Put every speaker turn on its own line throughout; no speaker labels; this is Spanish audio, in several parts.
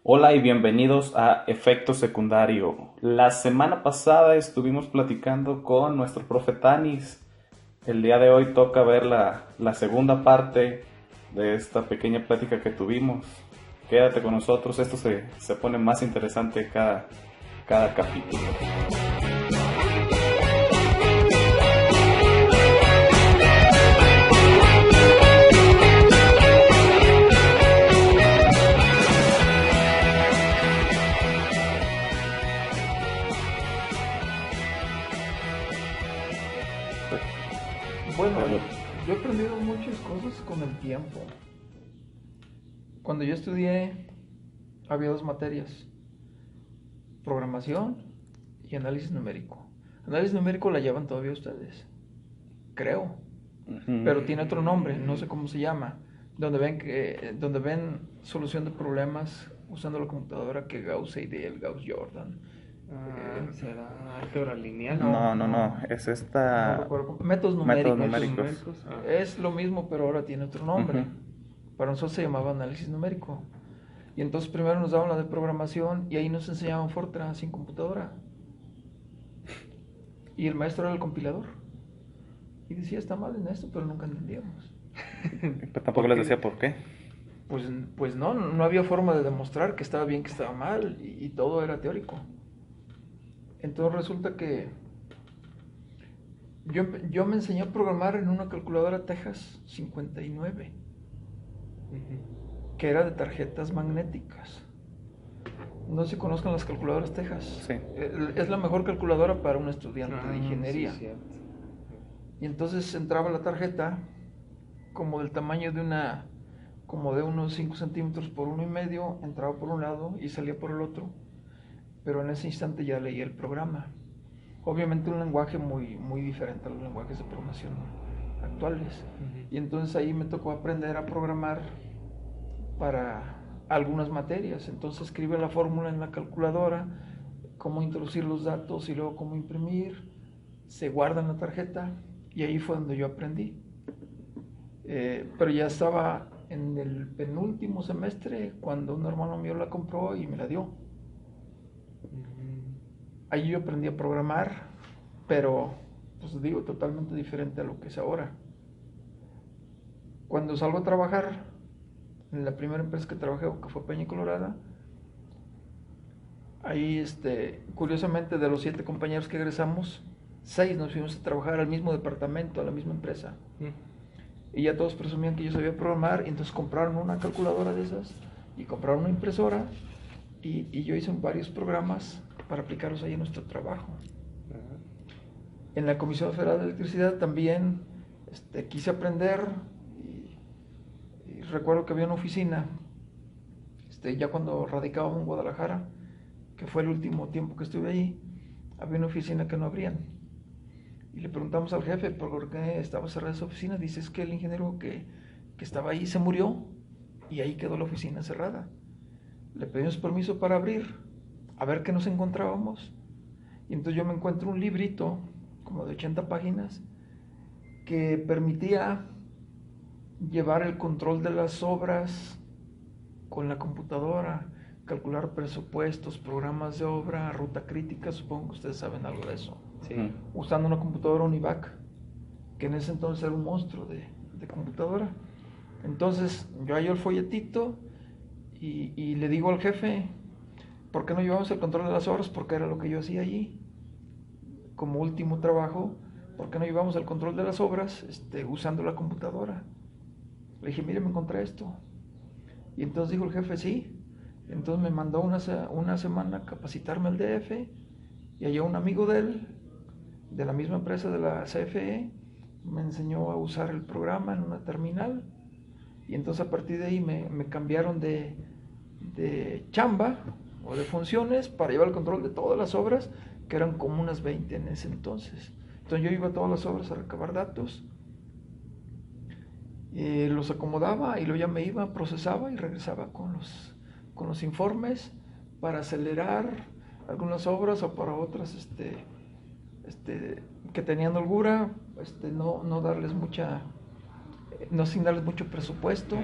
Hola y bienvenidos a Efecto Secundario. La semana pasada estuvimos platicando con nuestro profe Tanis. El día de hoy toca ver la segunda parte de esta pequeña plática que tuvimos. Quédate con nosotros, esto se pone más interesante cada capítulo.
Bueno, yo he aprendido muchas cosas con el tiempo. Cuando yo estudié, había dos materias: programación y análisis numérico. Análisis numérico la llevan todavía ustedes, creo, pero tiene otro nombre, no sé cómo se llama. Donde ven solución de problemas usando la computadora, que Gauss-Seidel, Gauss-Jordan.
¿Será álgebra lineal?
No, es
No
esta...
recuerdo. Métodos
Métodos
numéricos.
numéricos.
Es lo mismo, pero ahora tiene otro nombre.
Ujú.
Para nosotros se llamaba análisis numérico. Y entonces primero nos daban la de programación y ahí nos enseñaban Fortran sin computadora. Y el maestro era el compilador. Y decía, está mal en esto, pero nunca entendíamos.
Pero tampoco les decía por qué.
Pues no había forma de demostrar que estaba bien, que estaba mal, y todo era teórico. Entonces resulta que yo me enseñé a programar en una calculadora Texas 59, que era de tarjetas magnéticas. No sé si conozcan las calculadoras Texas.
Sí.
Es la mejor calculadora para un estudiante de ingeniería.
Sí, cierto.
Y entonces entraba la tarjeta como del tamaño como de unos 5 centímetros por 1,5, entraba por un lado y salía por el otro. Pero en ese instante ya leía el programa. Obviamente un lenguaje muy diferente a los lenguajes de programación actuales. Y entonces ahí me tocó aprender a programar para algunas materias. Entonces escribe la fórmula en la calculadora, cómo introducir los datos y luego cómo imprimir, se guarda en la tarjeta, y ahí fue donde yo aprendí. Pero ya estaba en el penúltimo semestre cuando un hermano mío la compró y me la dio. Ahí yo aprendí a programar, pero pues digo, totalmente diferente a lo que es ahora. Cuando salgo a trabajar, en la primera empresa que trabajé, que fue Peña Colorada, ahí curiosamente, de los 7 compañeros que egresamos, 6 nos fuimos a trabajar al mismo departamento, a la misma empresa. Y ya todos presumían que yo sabía programar, y entonces compraron una calculadora de esas y compraron una impresora, y yo hice varios programas para aplicarlos ahí en nuestro trabajo. En la Comisión Federal de Electricidad también quise aprender, y recuerdo que había una oficina, ya cuando radicaba en Guadalajara, que fue el último tiempo que estuve ahí, había una oficina que no abrían. Y le preguntamos al jefe por qué estaba cerrada esa oficina. Dice, es que el ingeniero que estaba ahí se murió y ahí quedó la oficina cerrada. Le pedimos permiso para abrir, a ver qué nos encontrábamos. Y entonces yo me encuentro un librito como de 80 páginas que permitía llevar el control de las obras con la computadora, calcular presupuestos, programas de obra, ruta crítica. Supongo que ustedes saben algo de eso.
Sí.
Usando una computadora Univac, que en ese entonces era un monstruo de computadora. Entonces yo hallo el folletito y le digo al jefe, ¿por qué no llevamos el control de las obras? Porque era lo que yo hacía allí como último trabajo. ¿Por qué no llevamos el control de las obras usando la computadora? Le dije, mire, me encontré esto. Y entonces dijo el jefe, sí. Entonces me mandó una semana a capacitarme al DF, y allá un amigo de él, de la misma empresa de la CFE, me enseñó a usar el programa en una terminal. Y entonces a partir de ahí me cambiaron de chamba o de funciones para llevar el control de todas las obras, que eran como unas 20 en ese entonces. Entonces yo iba a todas las obras a recabar datos, los acomodaba y luego ya me iba, procesaba y regresaba con los informes para acelerar algunas obras, o para otras que tenían holgura, no darles mucha, no asignarles mucho presupuesto.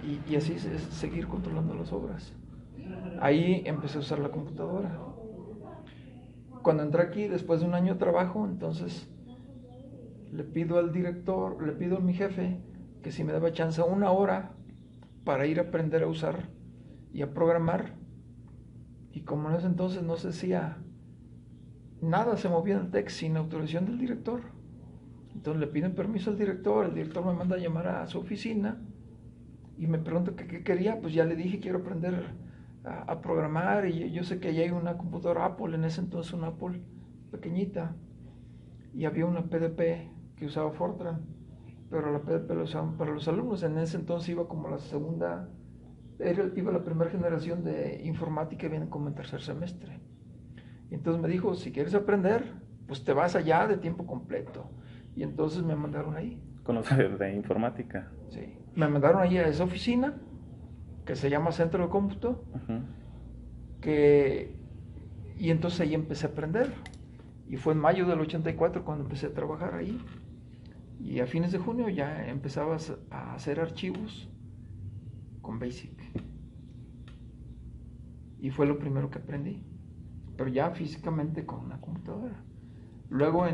y así es seguir controlando las obras. Ahí empecé a usar la computadora. Cuando entré aquí, después de un año de trabajo, entonces le pido al director, le pido a mi jefe que si me daba chance 1 hora para ir a aprender a usar y a programar. Y como en ese entonces no se hacía nada, se movía en el TEC sin autorización del director. Entonces le piden permiso al director, el director me manda a llamar a su oficina y me pregunta qué quería. Pues ya le dije, quiero aprender a programar, y yo sé que allá hay una computadora Apple, en ese entonces una Apple pequeñita, y había una PDP que usaba Fortran, pero la PDP la usaban para los alumnos. En ese entonces iba como la segunda, iba la primera generación de informática, vienen como en tercer semestre. Y entonces me dijo, si quieres aprender, pues te vas allá de tiempo completo. Y entonces me mandaron ahí.
Con los de informática.
Sí. Me mandaron ahí a esa oficina, que se llama Centro de Cómputo, y entonces ahí empecé a aprender. Y fue en mayo del 84 cuando empecé a trabajar ahí. Y a fines de junio ya empezaba a hacer archivos con BASIC. Y fue lo primero que aprendí. Pero ya físicamente con una computadora. Luego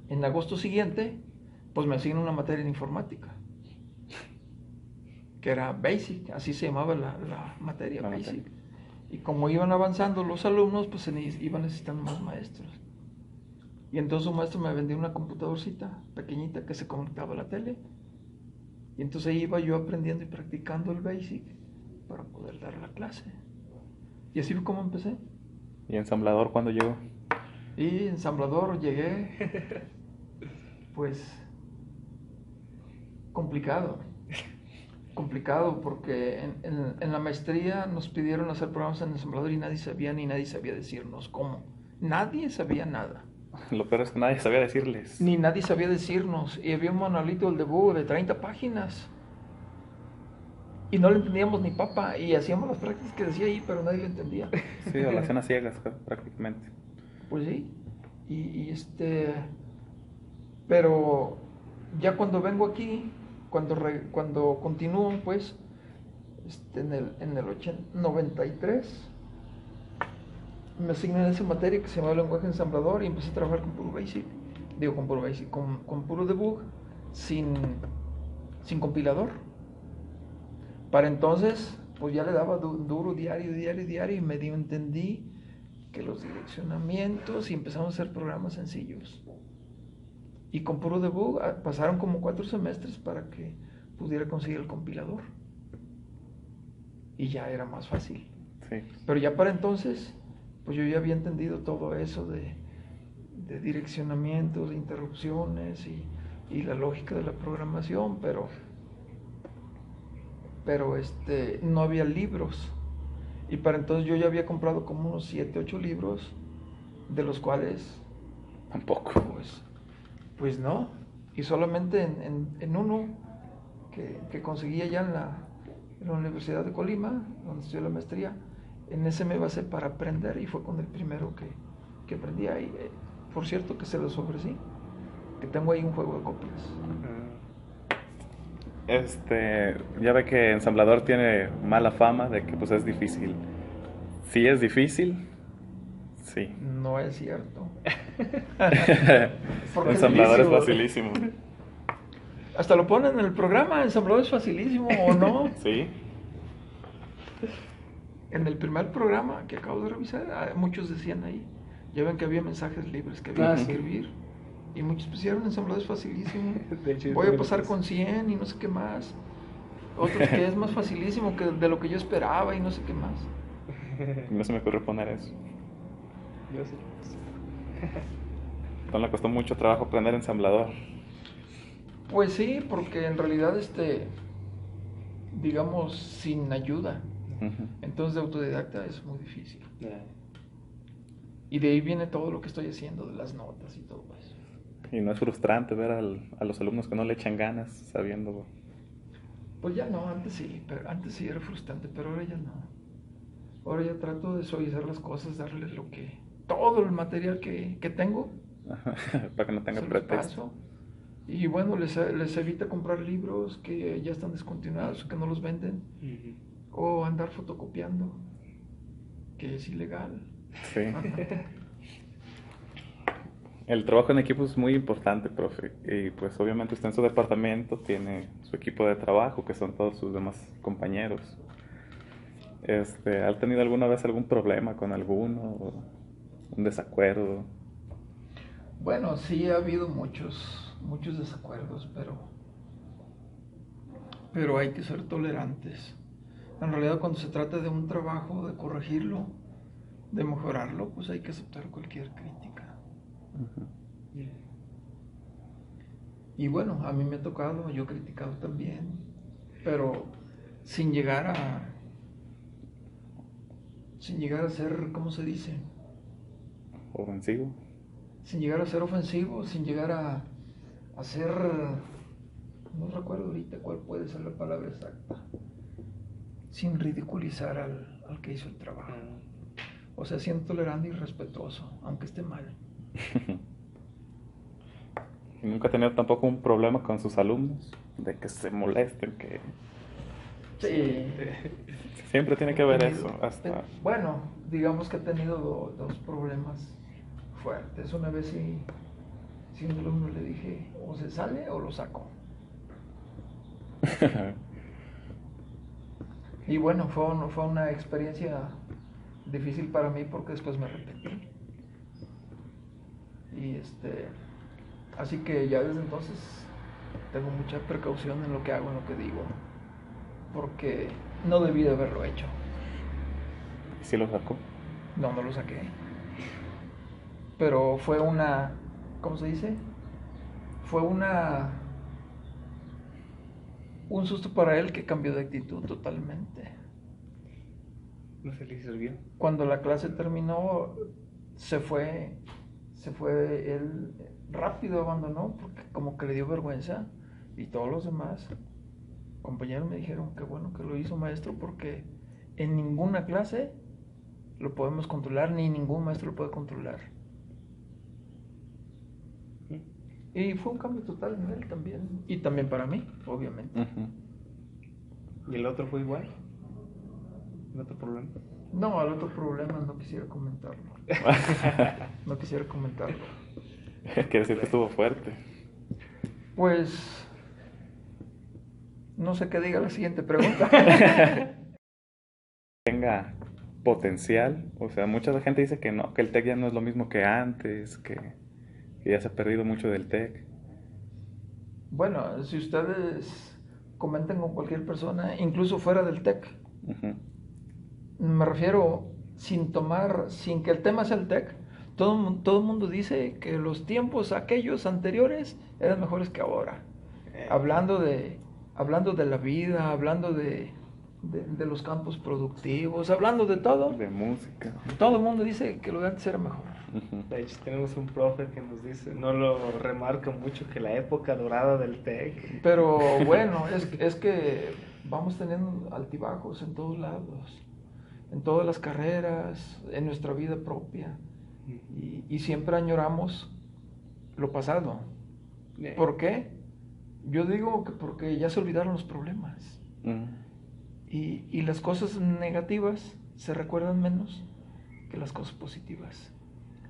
en agosto siguiente, pues me asignan una materia en informática, que era BASIC, así se llamaba la materia, BASIC. Y como iban avanzando los alumnos, pues iban necesitando más maestros. Y entonces un maestro me vendió una computadorcita pequeñita que se conectaba a la tele. Y entonces ahí iba yo aprendiendo y practicando el BASIC para poder dar la clase. Y así fue como empecé.
¿Y ensamblador cuándo llegó?
Y ensamblador llegué, pues, complicado porque en la maestría nos pidieron hacer programas en ensamblador y nadie sabía decirnos cómo. Nadie sabía nada.
Lo peor es que nadie sabía decirles.
Ni nadie sabía decirnos. Y había un manualito del debug de 30 páginas. Y no le entendíamos ni papa. Y hacíamos las prácticas que decía ahí, pero nadie le entendía.
Sí, relación a ciegas prácticamente.
Pues sí. Pero ya cuando vengo aquí, cuando continúo, pues, en el 93, me asignan esa materia que se llama lenguaje ensamblador y empecé a trabajar con puro BASIC. Digo, con puro BASIC, con puro debug, sin compilador. Para entonces, pues ya le daba duro diario y medio entendí que los direccionamientos y empezamos a hacer programas sencillos. Y con puro debug pasaron como 4 semestres para que pudiera conseguir el compilador. Y ya era más fácil.
Sí.
Pero ya para entonces, pues yo ya había entendido todo eso de direccionamientos, de interrupciones y la lógica de la programación, pero no había libros. Y para entonces yo ya había comprado como unos 7, 8 libros, de los cuales
Tampoco.
Pues no. Y solamente en uno que conseguí allá en la Universidad de Colima, donde estudié la maestría, en ese me basé para aprender y fue con el primero que aprendí ahí. Por cierto que se los ofrecí, que tengo ahí un juego de copias.
Ya ve que ensamblador tiene mala fama de que pues es difícil. ¿Sí es difícil? Sí.
No es cierto.
Ensamblador es facilísimo.
Hasta lo ponen en el programa, ensamblador es facilísimo, ¿o no?
Sí.
En el primer programa que acabo de revisar, muchos decían ahí, ya ven que había mensajes libres que había que escribir. Y muchos pusieron ensamblador es facilísimo. De hecho, voy a pasar con 100 y no sé qué más. Otros que es más facilísimo que de lo que yo esperaba y no sé qué más.
No se me ocurrió poner eso.
Yo sí.
No le costó mucho trabajo aprender ensamblador.
Pues sí, porque en realidad digamos, sin ayuda. Entonces de autodidacta es muy difícil. Y de ahí viene todo lo que estoy haciendo, de las notas y todo eso.
Y no es frustrante ver a los alumnos que no le echan ganas sabiendo.
Pues ya no, antes sí era frustrante, pero ahora ya no. Ahora ya trato de suavizar las cosas, darles todo el material que tengo.
Para que no tenga pretexto.
Y bueno, les evita comprar libros que ya están descontinuados, que no los venden, o andar fotocopiando, que es ilegal.
Sí. El trabajo en equipo es muy importante, profe. Y pues obviamente usted en su departamento tiene su equipo de trabajo, que son todos sus demás compañeros. ¿Ha tenido alguna vez algún problema con alguno? ¿O un desacuerdo?
Bueno, sí ha habido muchos desacuerdos, pero hay que ser tolerantes. En realidad, cuando se trata de un trabajo, de corregirlo, de mejorarlo, pues hay que aceptar cualquier crítica. Y bueno, a mí me ha tocado, yo he criticado también, pero sin llegar a ser, ¿cómo se dice?
¿Ofensivo?
Sin llegar a ser ofensivo, sin llegar a ser, no recuerdo ahorita cuál puede ser la palabra exacta, sin ridiculizar al que hizo el trabajo. O sea, siendo tolerante y respetuoso, aunque esté mal.
¿Y nunca ha tenido tampoco un problema con sus alumnos? De que se molesten, que...
Sí.
Siempre tiene que ver eso. Hasta...
Bueno, digamos que he tenido dos problemas fuertes. Una vez sí, a un alumno le dije, o se sale o lo saco. Y bueno, fue una experiencia difícil para mí porque después me arrepentí. Y así que ya desde entonces tengo mucha precaución en lo que hago, en lo que digo, porque no debí de haberlo hecho.
¿Y si lo sacó?
No lo saqué. Pero fue una, ¿cómo se dice? Fue un susto para él que cambió de actitud totalmente.
No se le sirvió.
Cuando la clase terminó, se fue él rápido, abandonó, porque como que le dio vergüenza, y todos los demás compañeros me dijeron que bueno que lo hizo, maestro, porque en ninguna clase lo podemos controlar, ni ningún maestro lo puede controlar. Y fue un cambio total en él también, y también para mí, obviamente.
¿Y el otro fue igual? ¿El otro problema?
No, al otro problema no quisiera comentarlo. No quisiera comentarlo.
Quiere decir que estuvo fuerte.
Pues no sé qué diga la siguiente pregunta.
Tenga potencial. O sea, mucha gente dice que no, que el TEC ya no es lo mismo que antes, que ya se ha perdido mucho del TEC.
Bueno, si ustedes comentan con cualquier persona, incluso fuera del TEC, me refiero sin que el tema sea el TEC, todo el mundo dice que los tiempos aquellos anteriores eran mejores que ahora. Hablando de la vida, hablando de los campos productivos, hablando de todo.
De música.
Todo el mundo dice que lo de antes era mejor.
De hecho, tenemos un profe que nos dice, no lo remarca mucho, que la época dorada del TEC.
Pero bueno, es que vamos teniendo altibajos en todos lados, en todas las carreras, en nuestra vida propia. Y siempre añoramos lo pasado. ¿Por qué? Yo digo que porque ya se olvidaron los problemas. Y las cosas negativas se recuerdan menos que las cosas positivas.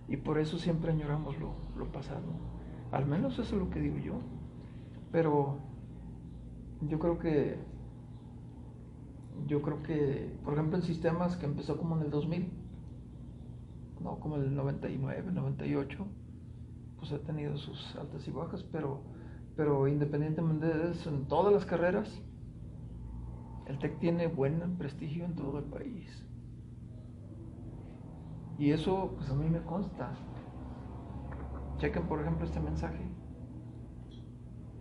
Y por eso siempre añoramos lo pasado. Al menos eso es lo que digo yo. Pero yo creo que, por ejemplo, en sistemas que empezó como en el 2000, no como el 99, 98, pues ha tenido sus altas y bajas, pero independientemente de eso, en todas las carreras, el TEC tiene buen prestigio en todo el país. Y eso, pues a mí me consta. Chequen, por ejemplo, este mensaje,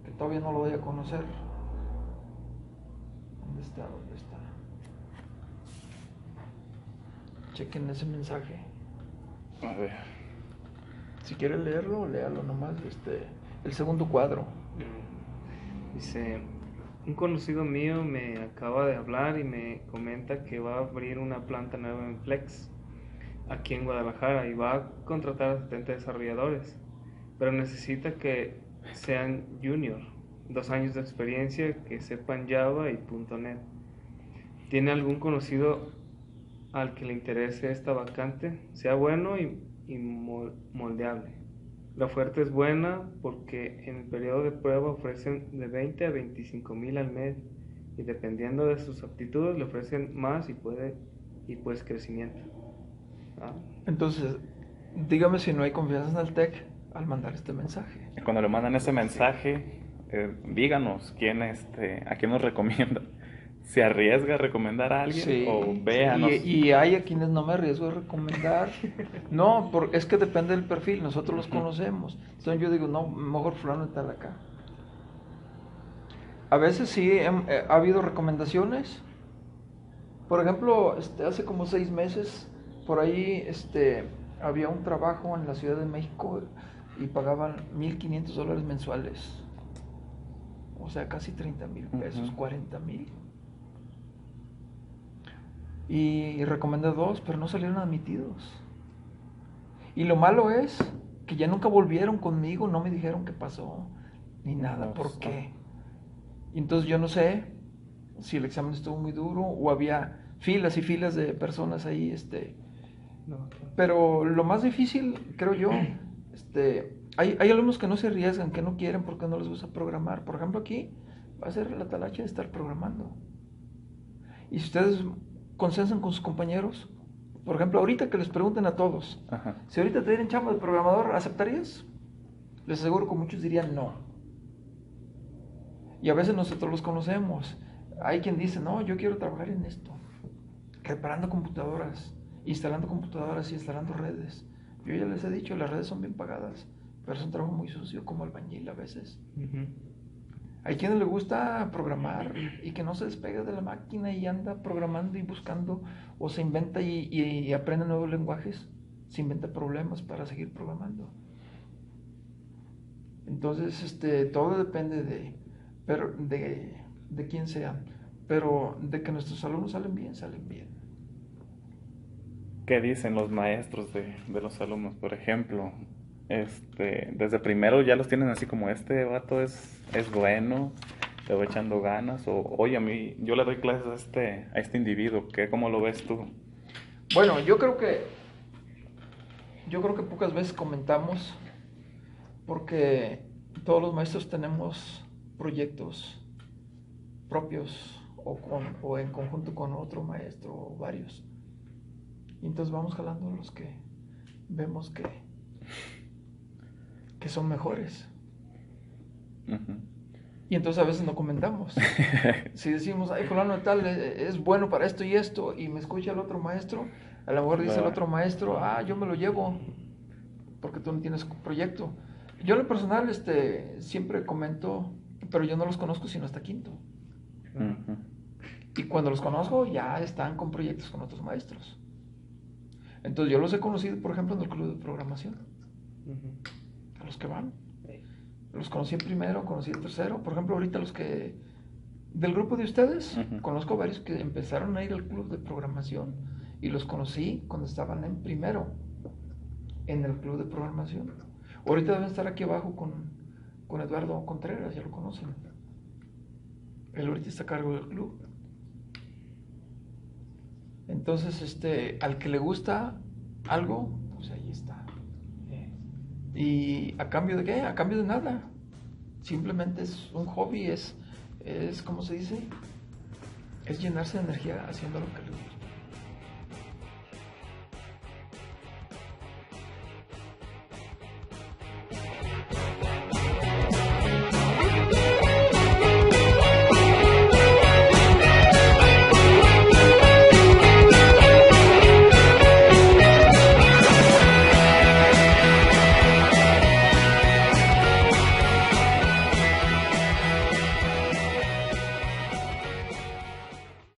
que todavía no lo voy a conocer. ¿Dónde está? Chequen ese mensaje.
A ver.
Si quieren leerlo, léalo nomás, el segundo cuadro.
Dice, un conocido mío me acaba de hablar y me comenta que va a abrir una planta nueva en Flex, aquí en Guadalajara, y va a contratar a 70 desarrolladores, pero necesita que sean junior, 2 años de experiencia, que sepan Java y .NET. ¿Tiene algún conocido al que le interese esta vacante? Sea bueno y moldeable. La oferta es buena porque en el periodo de prueba ofrecen de 20 a 25 mil al mes y dependiendo de sus aptitudes le ofrecen más y pues crecimiento. ¿Ah?
Entonces, dígame si no hay confianza en el TEC al mandar este mensaje.
Cuando le mandan ese mensaje, díganos a quién nos recomienda. ¿Se arriesga a recomendar a alguien?
Sí,
O véanos.
y hay a quienes no me arriesgo a recomendar. No, es que depende del perfil, nosotros los conocemos. Entonces yo digo, no, mejor fulano está acá. A veces sí ha habido recomendaciones. Por ejemplo, hace como 6 meses, por ahí había un trabajo en la Ciudad de México y pagaban $1,500 mensuales. O sea, casi 30,000 pesos, 40,000. Y recomendé 2, pero no salieron admitidos. Y lo malo es que ya nunca volvieron conmigo, no me dijeron qué pasó, ni nada, ¿por qué? Y entonces yo no sé si el examen estuvo muy duro o había filas y filas de personas ahí, Pero lo más difícil, creo yo, hay alumnos que no se arriesgan, que no quieren porque no les gusta programar. Por ejemplo, aquí va a ser la talacha de estar programando. Y si ustedes consensan con sus compañeros, por ejemplo, ahorita que les pregunten a todos,
Ajá.
si ahorita te dieran chamba de programador, ¿aceptarías? Les aseguro que muchos dirían no. Y a veces nosotros los conocemos. Hay quien dice, no, yo quiero trabajar en esto, reparando computadoras, instalando computadoras y instalando redes. Yo ya les he dicho, las redes son bien pagadas, pero es un trabajo muy sucio como albañil a veces. Hay quienes le gusta programar y que no se despega de la máquina y anda programando y buscando, o se inventa y aprende nuevos lenguajes, se inventa problemas para seguir programando. Entonces, todo depende de quién sea, pero de que nuestros alumnos salen bien, salen bien.
¿Qué dicen los maestros de los alumnos? Por ejemplo, desde primero ya los tienen así como este vato es bueno, le va echando ganas, o oye, yo le doy clases a este individuo, ¿cómo lo ves tú?
Bueno, yo creo que pocas veces comentamos, porque todos los maestros tenemos proyectos propios o en conjunto con otro maestro o varios. Y entonces vamos jalando los que vemos que son mejores. Y entonces a veces no comentamos. Si decimos, ay, fulano de tal es bueno para esto y esto, y me escucha el otro maestro, a lo mejor dice el otro maestro, yo me lo llevo, porque tú no tienes proyecto. Yo en lo personal siempre comento, pero yo no los conozco sino hasta quinto. Y cuando los conozco ya están con proyectos con otros maestros. Entonces yo los he conocido, por ejemplo, en el club de programación. A los que van. Los conocí en primero, conocí en tercero. Por ejemplo, ahorita los que del grupo de ustedes, conozco varios que empezaron a ir al club de programación y los conocí cuando estaban en primero en el club de programación. Ahorita deben estar aquí abajo con Eduardo Contreras, ya lo conocen. Él ahorita está a cargo del club. Entonces, al que le gusta algo, pues ahí está. ¿Y a cambio de qué? A cambio de nada. Simplemente es un hobby, es ¿cómo se dice? Es llenarse de energía haciendo lo que le gusta.